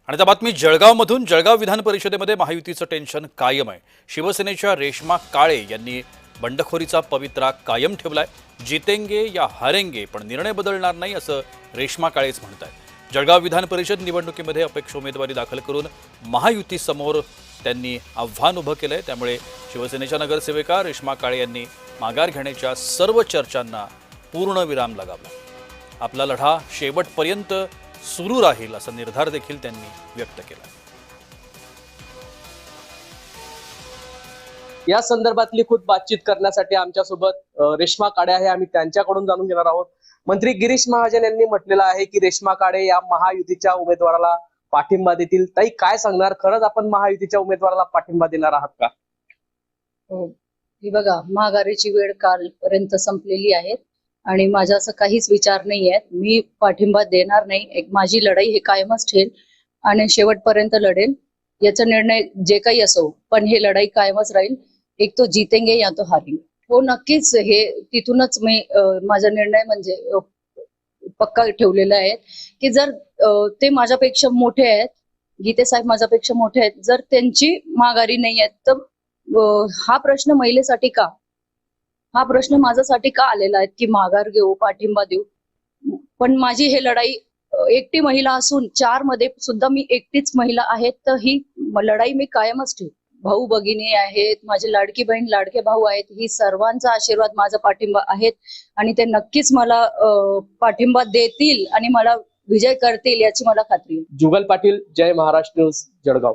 आणि आता बातमी जळगावमधून। जळगाव विधान परिषदेमध्ये महायुतीचं टेन्शन कायम आहे। शिवसेनेच्या रेश्मा काळे यांनी बंडखोरीचा पवित्रा कायम ठेवलाय। जितेंगे या हारेंगे, पण निर्णय बदलणार नाही असं रेश्मा काळेच म्हणतात। जळगाव विधान परिषद निवडणुकीमध्ये अपक्ष उमेदवारी दाखल करून महायुतीसमोर त्यांनी आव्हान उभं केलंय। त्यामुळे शिवसेनेच्या नगरसेविका रेश्मा काळे यांनी माघार घेण्याच्या सर्व चर्चांना पूर्णविराम लगावला। आपला लढा शेवटपर्यंत सुरू राहील असा निर्धार देखील त्यांनी व्यक्त केला। या संदर्भातली खुद बातचीत करण्यासाठी आमच्यासोबत रेश्मा काळे आहे। आम्ही त्यांच्याकडून जाणून घेणार आहोत। मंत्री गिरीश महाजन यांनी म्हटलेलं आहे की रेश्मा काळे या महायुतीच्या उमेदवाराला पाठिंबा देतील। ताई, काय सांगणार, खरंच आपण महायुतीच्या उमेदवाराला पाठिंबा देणार आहात का? हो, ही बघा, महागारीची वेळ कालपर्यंत संपलेली आहे आणि माझा असं काहीच विचार नाही आहे। मी पाठिंबा देणार नाही। एक माझी लढाई हे कायमच ठेल आणि शेवटपर्यंत लढेल। याचा निर्णय जे काही असो, पण हे लढाई कायमच राहील। एक तो जीतेंगे या तो हारेंगे। हो, नक्कीच हे तिथूनच मी माझा निर्णय म्हणजे पक्का ठेवलेला आहे की जर ते माझ्यापेक्षा मोठे आहेत, गीते साहेब माझ्यापेक्षा मोठे आहेत, जर त्यांची माघारी नाही आहे तर हा प्रश्न महिलेसाठी का, हा प्रश्न माझ्यासाठी का आलेला आहे की माघार घेऊ, पाठिंबा देऊ। पण माझी हे लढाई एकटी महिला असून 4 मध्ये सुद्धा मी एकटीच महिला आहे, तर ही लढाई मी कायमच ठेवू। भाऊ भगिनी आहेत, माझी लाडकी बहीण लाडके भाऊ आहेत, ही सर्वांचा आशीर्वाद, माझा पाठिंबा आहेत आणि ते नक्कीच मला पाठिंबा देतील आणि मला विजय करतील याची मला खात्री आहे। जुगल पाटील, जय महाराष्ट्र न्यूज, जळगाव।